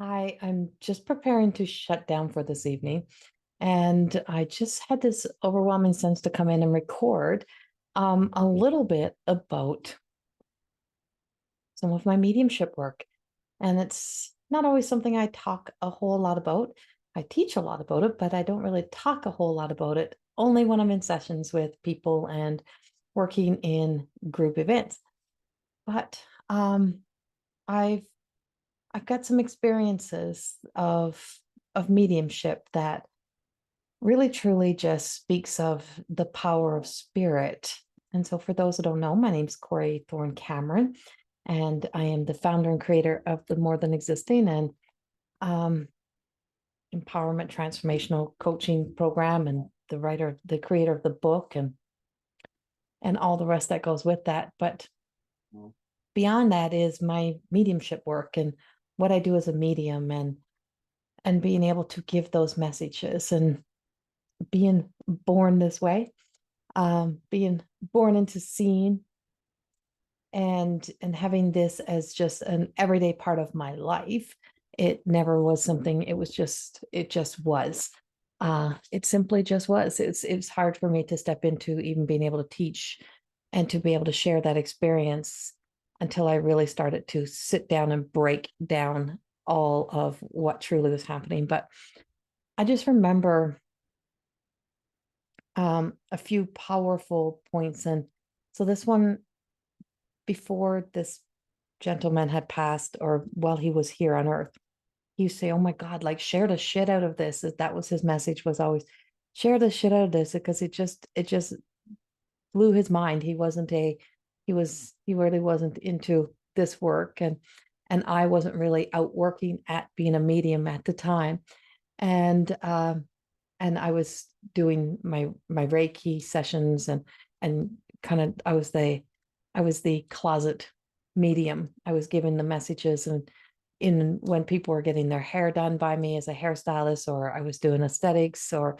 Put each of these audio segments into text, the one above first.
I'm just preparing to shut down for this evening, and I just had this overwhelming sense to come in and record a little bit about some of my mediumship work. And it's not always something I talk a whole lot about. I teach a lot about it, but I don't really talk a whole lot about it, only when I'm in sessions with people and working in group events. But I've I've got some experiences of mediumship that really truly just speaks of the power of spirit. And so for those that don't know, my name's Corrie Thorne-Cameron, and I am the founder and creator of the More Than Existing and um, empowerment transformational coaching program, and the creator of the book, and all the rest that goes with that. But beyond that is my mediumship work and what I do as a medium, and being able to give those messages, and being born this way, being born into seeing, and having this as just an everyday part of my life. It never was something, it just was. It simply just was. It's hard for me to step into even being able to teach and to be able to share that experience until I really started to sit down and break down all of what truly was happening. But I just remember a few powerful points. And so this one, before this gentleman had passed, or while he was here on earth, he used to say, "Oh my God, like share the shit out of this." That was his message, was always share the shit out of this, because it just blew his mind. He really wasn't into this work, and I wasn't really out working at being a medium at the time. And and I was doing my Reiki sessions, and kind of I was the closet medium. I was giving the messages, and in when people were getting their hair done by me as a hairstylist, or I was doing aesthetics, or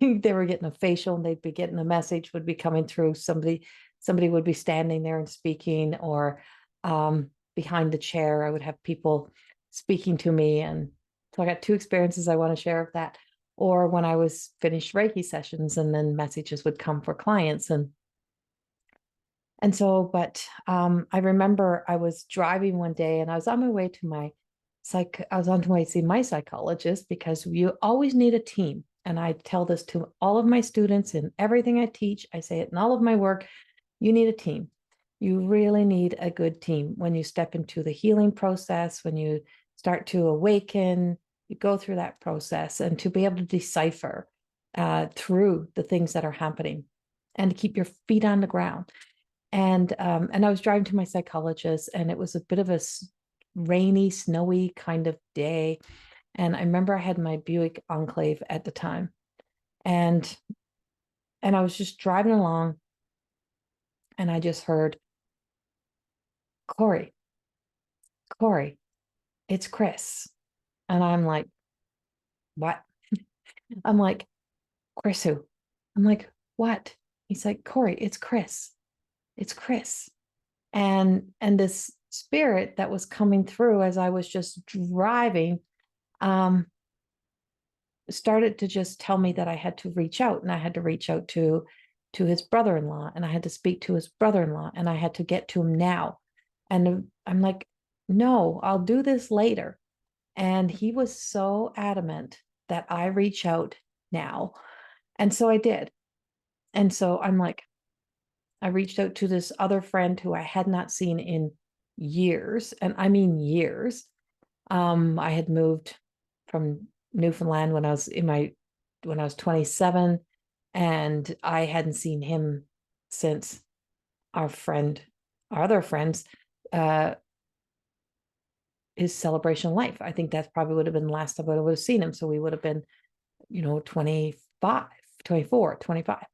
they were getting a facial and they'd be getting a message would be coming through. Somebody would be standing there and speaking, or behind the chair I would have people speaking to me. And so I got two experiences I want to share of that. Or when I was finished Reiki sessions, and then messages would come for clients. But I remember I was driving one day, and I was on my way to I was on my way to see my psychologist, because you always need a team. And I tell this to all of my students in everything I teach. I say it in all of my work. You need a team. You really need a good team when you step into the healing process, when you start to awaken, you go through that process, and to be able to decipher through the things that are happening, and to keep your feet on the ground. And I was driving to my psychologist, and it was a bit of a rainy, snowy kind of day. And I remember I had my Buick Enclave at the time, and I was just driving along, and I just heard, "Corrie, Corrie, it's Chris." And I'm like, "What?" I'm like, "Chris who?" I'm like, "What?" He's like, "Corrie, it's Chris. It's Chris." And this spirit that was coming through as I was just driving, um, started to just tell me that I had to reach out, and I had to reach out to his brother-in-law, and I had to speak to his brother-in-law, and I had to get to him now. And I'm like, "No, I'll do this later." And he was so adamant that I reach out now. And so I did. And so I'm like, I reached out to this other friend who I had not seen in years, and I mean years. I had moved from Newfoundland when I was 27, and I hadn't seen him since our friend, our other friends, uh, his celebration of life. I think that probably would have been the last time I would have seen him. So we would have been, 25, 24, 25.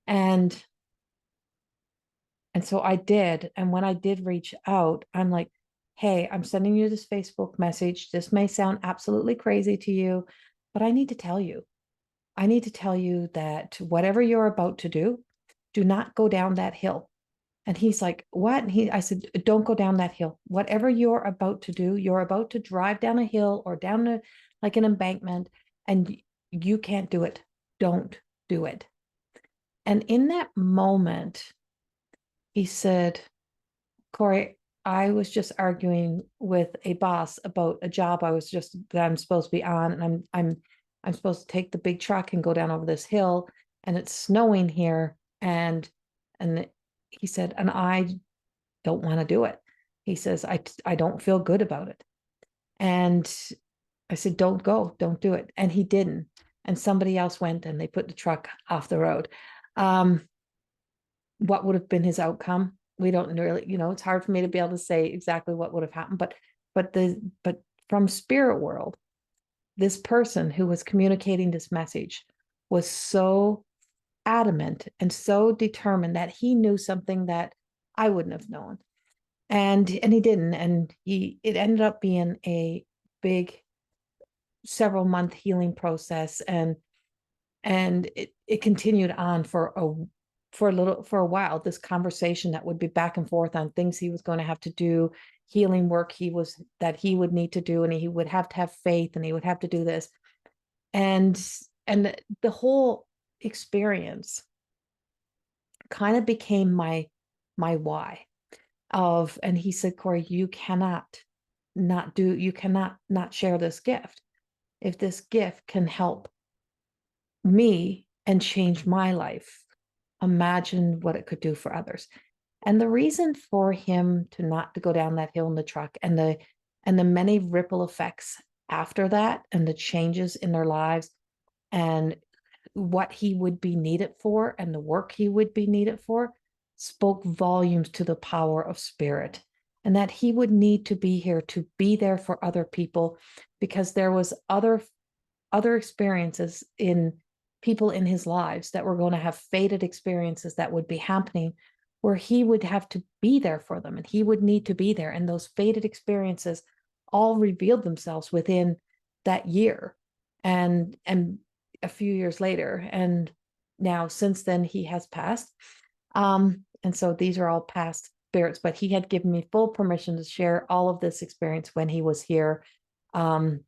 And so I did. And when I did reach out, I'm like, "Hey, I'm sending you this Facebook message. This may sound absolutely crazy to you, but I need to tell you. I need to tell you that whatever you're about to do not go down that hill. And he's like, what? And I said, don't go down that hill. Whatever you're about to do, you're about to drive down a hill or down like an embankment, and you can't do it. Don't do it. And in that moment, he said, Corrie, I was just arguing with a boss about a job that I'm supposed to be on, and I'm supposed to take the big truck and go down over this hill, and it's snowing here, and he said, and I don't want to do it. He says, I don't feel good about it. And I said, don't go, don't do it. And he didn't. And somebody else went and they put the truck off the road. What would have been his outcome? We don't really, it's hard for me to be able to say exactly what would have happened, but from spirit world, this person who was communicating this message was so adamant and so determined that he knew something that I wouldn't have known. And he didn't. And it ended up being a big several month healing process. And it continued on for a while, this conversation that would be back and forth on things he was going to have to do, healing work that he would need to do, and he would have to have faith, and he would have to do this. And the whole experience kind of became my why and he said, Corrie, you cannot not share this gift. If this gift can help me and change my life, imagine what it could do for others. And the reason for him to go down that hill in the truck, and the many ripple effects after that, and the changes in their lives, and what he would be needed for, and the work he would be needed for, spoke volumes to the power of spirit, and that he would need to be here to be there for other people, because there was other experiences in people in his lives that were going to have fated experiences that would be happening, where he would have to be there for them, and he would need to be there. And those fated experiences all revealed themselves within that year and a few years later. And now, since then, he has passed. And so these are all past spirits, but he had given me full permission to share all of this experience when he was here. I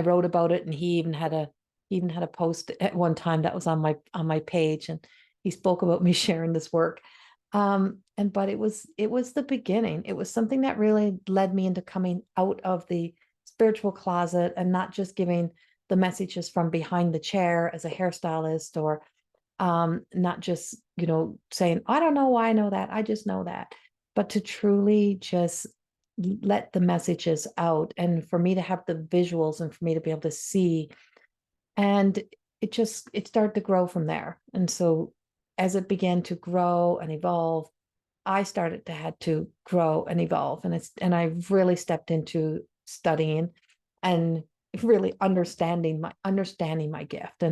wrote about it, and he even had a post at one time that was on my page, and he spoke about me sharing this work. But it was the beginning. It was something that really led me into coming out of the spiritual closet, and not just giving the messages from behind the chair as a hairstylist, or not just, saying, I don't know why I know that, I just know that, but to truly just let the messages out, and for me to have the visuals, and for me to be able to see. And it started to grow from there. And so as it began to grow and evolve, I started to had to grow and evolve. And I really stepped into studying and really understanding my gift,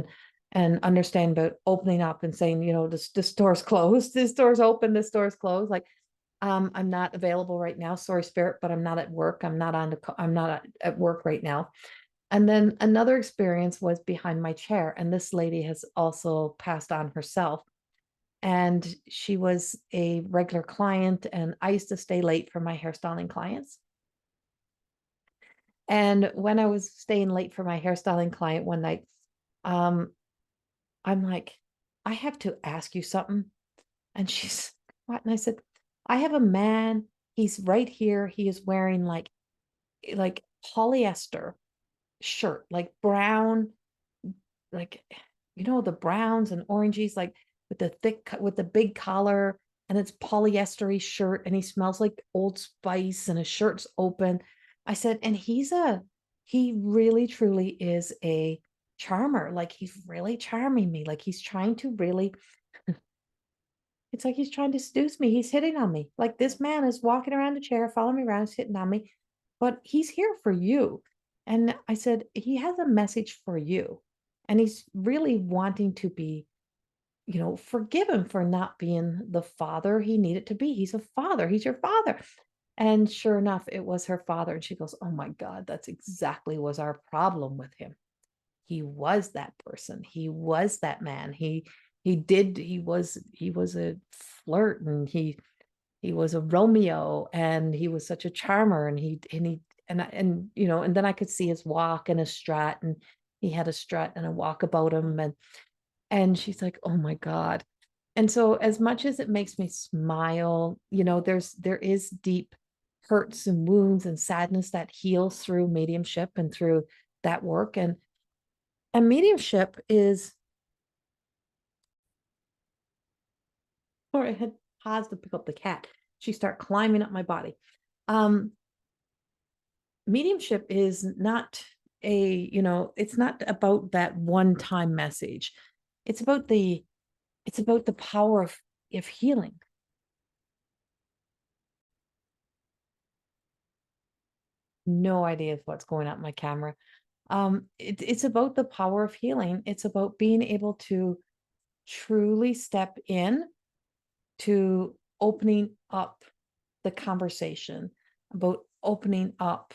and understand about opening up and saying, this door's closed, this door's open, this door's closed. Like, I'm not available right now. Sorry, spirit, but I'm not at work. I'm not at work right now. And then another experience was behind my chair. And this lady has also passed on herself. And she was a regular client. And I used to stay late for my hairstyling clients. And when I was staying late for my hairstyling client one night, I'm like, I have to ask you something. And she's, what? And I said, I have a man. He's right here. He is wearing like polyester shirt, like brown, like, the browns and oranges, like with the big collar, and it's polyestery shirt, and he smells like Old Spice, and his shirt's open. I said, and he really truly is a charmer. Like, he's really charming me. Like, he's trying to really, it's like he's trying to seduce me. He's hitting on me. Like, this man is walking around the chair, following me around, hitting on me, but he's here for you. And I said, he has a message for you. And he's really wanting to be, forgiven for not being the father he needed to be. He's a father. He's your father. And sure enough, it was her father. And she goes, oh my God, that's exactly was our problem with him. He was that person. He was that man. he was a flirt, and he was a Romeo, and he was such a charmer, and and then I could see his walk and his strut, and he had a strut and a walk about him, and she's like, oh my God. And so as much as it makes me smile, there is deep hurts and wounds and sadness that heals through mediumship and through that work. And mediumship is, or I had paused to pick up the cat. She started climbing up my body. Um, Mediumship is not it's not about that one-time message. It's about the power of healing. No idea what's going on my camera. It's about the power of healing. It's about being able to truly step in to opening up the conversation, about opening up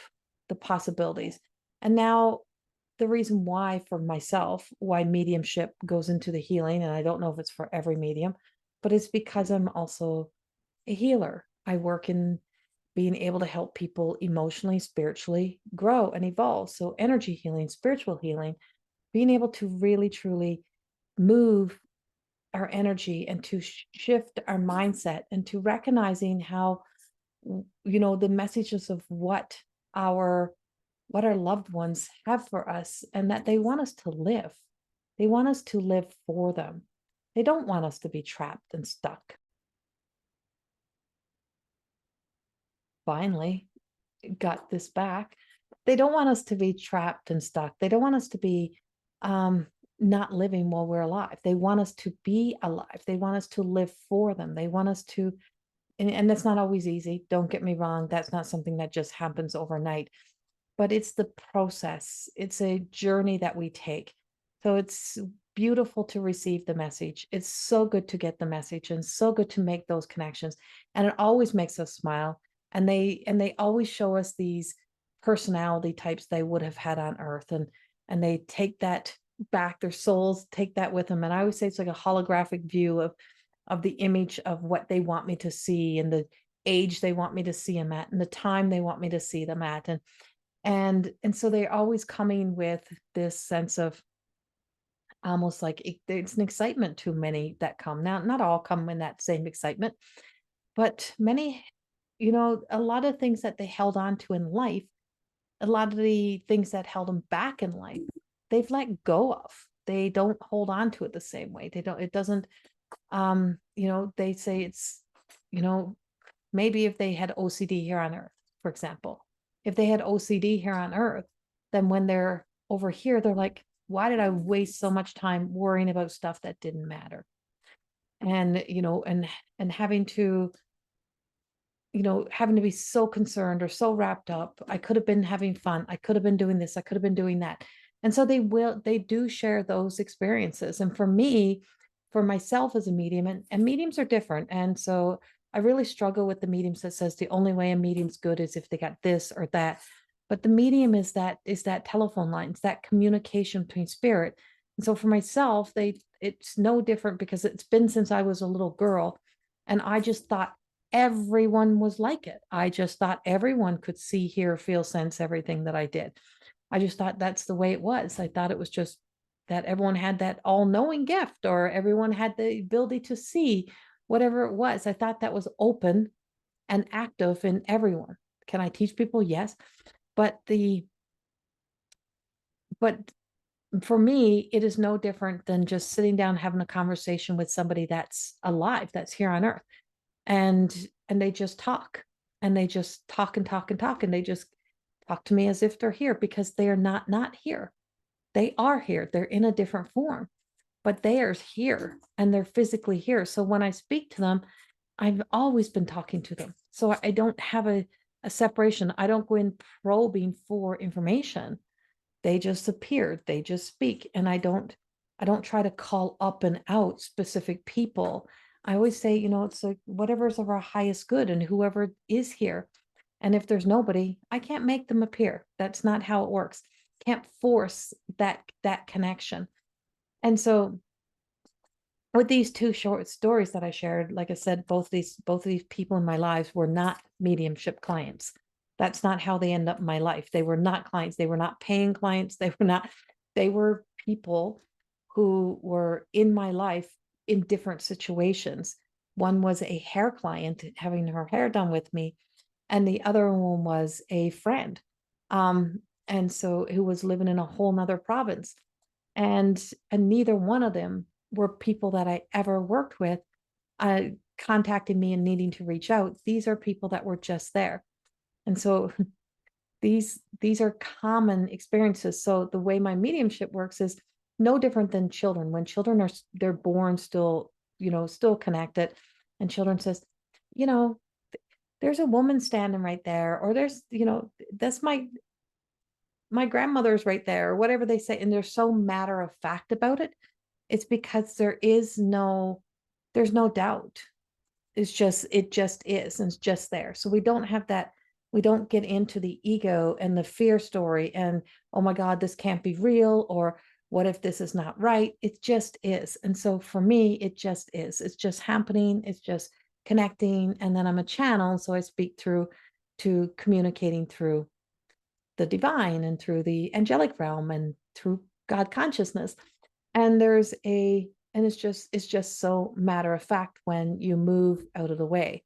the possibilities. And now the reason why, for myself, why mediumship goes into the healing, and I don't know if it's for every medium, but it's because I'm also a healer. I work in being able to help people emotionally, spiritually grow and evolve. So energy healing, spiritual healing, being able to really truly move our energy and to shift our mindset, and to recognizing how the messages of what our loved ones have for us, and that they want us to live. They want us to live for them. They don't want us to be trapped and stuck. Finally got this back. They don't want us to be trapped and stuck. They don't want us to be not living while we're alive. They want us to be alive. They want us to live for them. They want us to, and that's not always easy. Don't get me wrong. That's not something that just happens overnight, but it's the process. It's a journey that we take. So it's beautiful to receive the message. It's so good to get the message, and so good to make those connections. And it always makes us smile. And they always show us these personality types they would have had on Earth, and they take that back. Their souls take that with them. And I always say it's like a holographic view of the image of what they want me to see, and the age they want me to see them at, and the time they want me to see them at. And so they're always coming with this sense of almost like it's an excitement to many that come. Now, not all come in that same excitement, but many, a lot of things that they held on to in life, a lot of the things that held them back in life, they've let go of. They don't hold on to it the same way. They don't, it doesn't, they say it's, you know, maybe if they had OCD here on Earth, for example, if they had OCD here on Earth, then when they're over here, they're like, why did I waste so much time worrying about stuff that didn't matter? And, and having to be so concerned or so wrapped up. I could have been having fun. I could have been doing this. I could have been doing that. And so they do share those experiences. And for me, for myself as a medium, and mediums are different. And so I really struggle with the mediums that says the only way a medium's good is if they got this or that. But the medium is that telephone line, it's that communication between spirit. And so for myself, it's no different, because it's been since I was a little girl. And I just thought everyone was like it. I just thought everyone could see, hear, feel, sense everything that I did. I just thought that's the way it was. I thought it was just that everyone had that all-knowing gift, or everyone had the ability to see whatever it was. I thought that was open and active in everyone. Can I teach people? Yes. But for me, it is no different than just sitting down, having a conversation with somebody that's alive, that's here on Earth. And they just talk, and they just talk and talk and talk, and they just talk to me as if they're here, because they are not here. They are here. They're in a different form, but they are here, and they're physically here. So when I speak to them, I've always been talking to them. So I don't have a separation. I don't go in probing for information. They just appear, they just speak. And I don't try to call up and out specific people. I always say, it's like whatever's of our highest good, and whoever is here. And if there's nobody, I can't make them appear. That's not how it works. Can't force that connection. And so with these two short stories that I shared, like I said, both of these people in my lives were not mediumship clients. That's not how they end up in my life. They were not clients. They were not paying clients. They were people who were in my life in different situations. One was a hair client having her hair done with me, and the other one was a friend. And so who was living in a whole nother province. And neither one of them were people that I ever worked with contacting me and needing to reach out. These are people that were just there. And so these are common experiences. So the way my mediumship works is no different than children. When children are they're born still, still connected, and children says, you know, there's a woman standing right there, or there's, that's my grandmother's right there, or whatever they say, and they're so matter of fact about it. It's because there's no doubt. It just is, and it's just there. So we don't have that. We don't get into the ego and the fear story and, oh my God, this can't be real, or what if this is not right? It just is. And so for me, it just is. It's just happening. It's just connecting. And then I'm a channel. So I speak through to communicating through the divine and through the angelic realm and through God consciousness. And it's just so matter of fact when you move out of the way.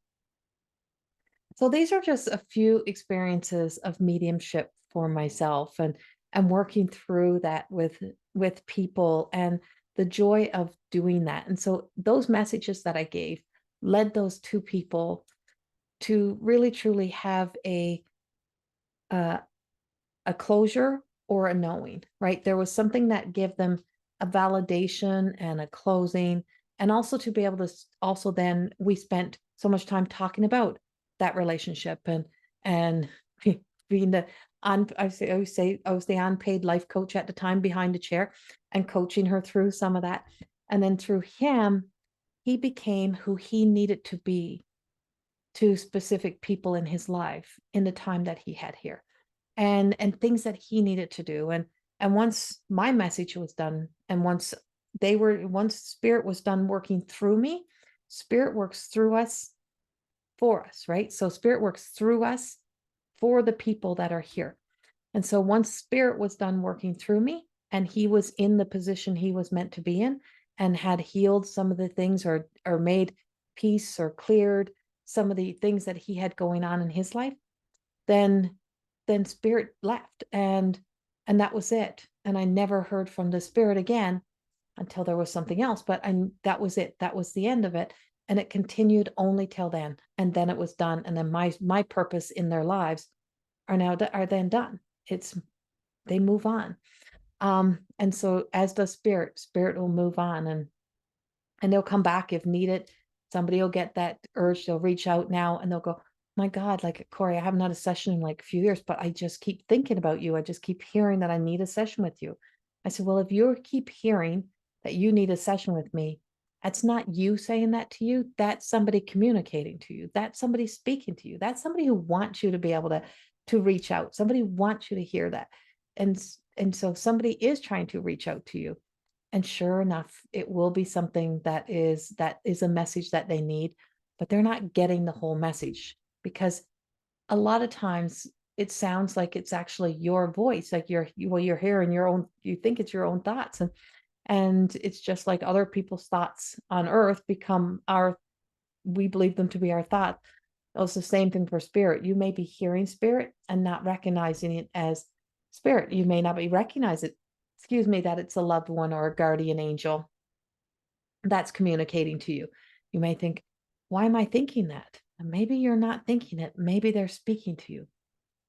So these are just a few experiences of mediumship for myself, and working through that with people, and the joy of doing that. And so those messages that I gave led those two people to really truly have uh, a closure or a knowing, right? There was something that gave them a validation and a closing, and also to be able to also then we spent so much time talking about that relationship, and being the I always say I was the unpaid life coach at the time behind the chair and coaching her through some of that. And then through him, he became who he needed to be to specific people in his life in the time that he had here, and things that he needed to do. And once my message was done, and once spirit was done working through me, spirit works through us for us, right? So spirit works through us for the people that are here. And so once spirit was done working through me, and he was in the position he was meant to be in, and had healed some of the things, or made peace, or cleared some of the things that he had going on in his life, then spirit left, and that was it. And I never heard from the spirit again until there was something else. But that was it. That was the end of it. And it continued only till then. And then it was done. And then my purpose in their lives are then done. They move on. And so as does spirit will move on, and they'll come back if needed. Somebody will get that urge, they'll reach out now, and they'll go, my God, like, Corrie, I haven't had a session in like a few years, but I just keep thinking about you. I just keep hearing that I need a session with you. I said, well, if you keep hearing that you need a session with me, that's not you saying that to you. That's somebody communicating to you. That's somebody speaking to you. That's somebody who wants you to be able to reach out. Somebody wants you to hear that. And so somebody is trying to reach out to you. And sure enough, it will be something that is a message that they need, but they're not getting the whole message, because a lot of times it sounds like it's actually your voice, like you're hearing your own, you think it's your own thoughts, and it's just like other people's thoughts on earth we believe them to be our thought. It's the same thing for spirit. You may be hearing spirit and not recognizing it as spirit. You may not be recognize it, that it's a loved one or a guardian angel that's communicating to you. You may think, why am I thinking that? And maybe you're not thinking it. Maybe they're speaking to you.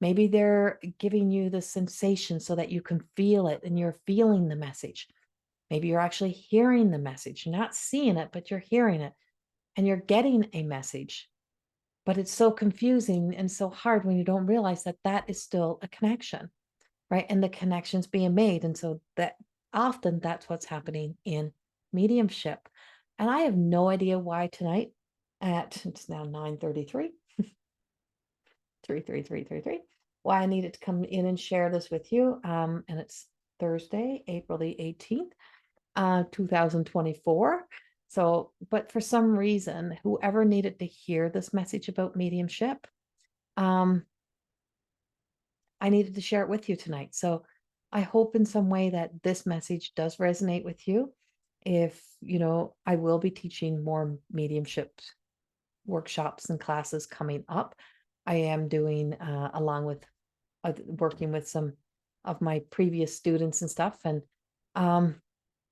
Maybe they're giving you the sensation so that you can feel it, and you're feeling the message. Maybe you're actually hearing the message. You're not seeing it, but you're hearing it, and you're getting a message. But it's so confusing and so hard when you don't realize that that is still a connection, right? And the connection's being made. And so that often that's what's happening in mediumship. And I have no idea why tonight it's now 9:33, 33333, why I needed to come in and share this with you. And it's Thursday, April the 18th, 2024. So, but for some reason, whoever needed to hear this message about mediumship, I needed to share it with you tonight. So I hope in some way that this message does resonate with you. If, I will be teaching more mediumship workshops and classes coming up. I am doing, along with working with some of my previous students and stuff. And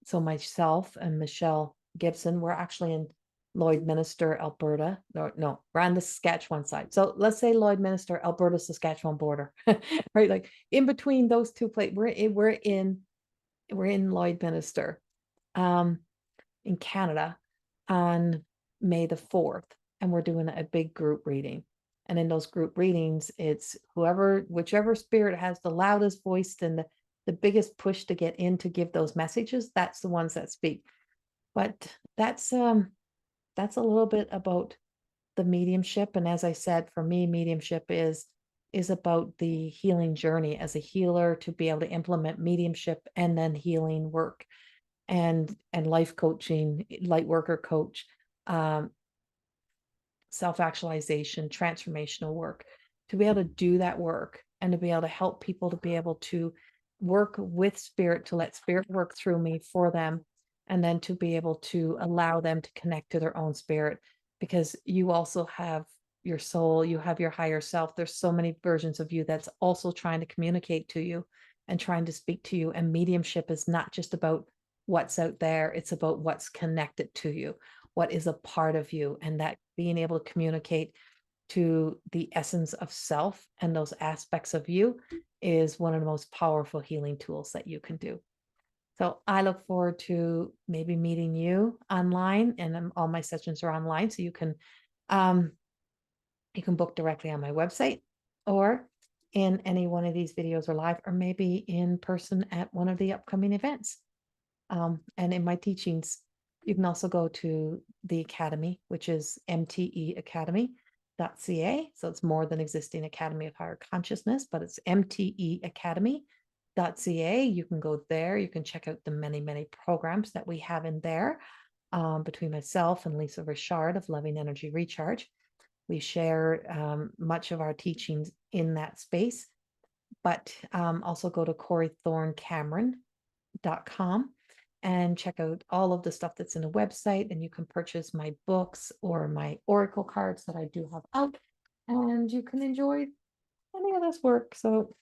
so myself and Michelle Gibson, we're actually in Lloydminster, Alberta. No, we're on the Saskatchewan side. So let's say Lloydminster, Alberta, Saskatchewan border, right? Like in between those two places, we're in Lloydminster, in Canada on May the 4th, and we're doing a big group reading. And in those group readings, it's whichever spirit has the loudest voice and the biggest push to get in to give those messages, that's the ones that speak. But that's a little bit about the mediumship. And as I said, for me, mediumship is about the healing journey as a healer, to be able to implement mediumship and then healing work and life coaching, light worker coach, self-actualization, transformational work, to be able to do that work and to be able to help people to be able to work with spirit, to let spirit work through me for them, and then to be able to allow them to connect to their own spirit, because you also have your soul, you have your higher self. There's so many versions of you that's also trying to communicate to you and trying to speak to you. And mediumship is not just about what's out there, it's about what's connected to you, what is a part of you, and that being able to communicate to the essence of self and those aspects of you is one of the most powerful healing tools that you can do. So I look forward to maybe meeting you online, and all my sessions are online, so you can book directly on my website, or in any one of these videos or live, or maybe in person at one of the upcoming events. And in my teachings, you can also go to the Academy, which is mteacademy.ca. So it's more than Existing Academy of Higher Consciousness, but it's mteacademy.ca. You can go there. You can check out the many, many programs that we have in there, between myself and Lisa Richard of Loving Energy Recharge. We share much of our teachings in that space, but also go to Corrie Thorne-Cameron.com and check out all of the stuff that's in the website. And you can purchase my books or my oracle cards that I do have out, and you can enjoy any of this work. So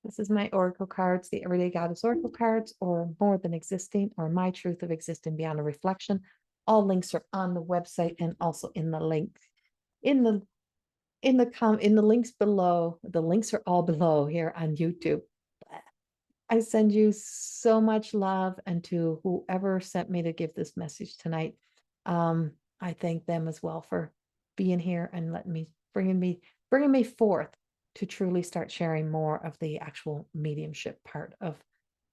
this is my oracle cards, the Everyday Goddess oracle cards, or More Than Existing, or My Truth of Existing Beyond a Reflection. All links are on the website, and also in the link in the links below. The links are all below here on YouTube. I send you so much love, and to whoever sent me to give this message tonight, I thank them as well for being here and bringing me forth to truly start sharing more of the actual mediumship part of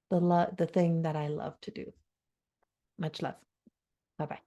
the thing that I love to do. Much love. Bye-bye.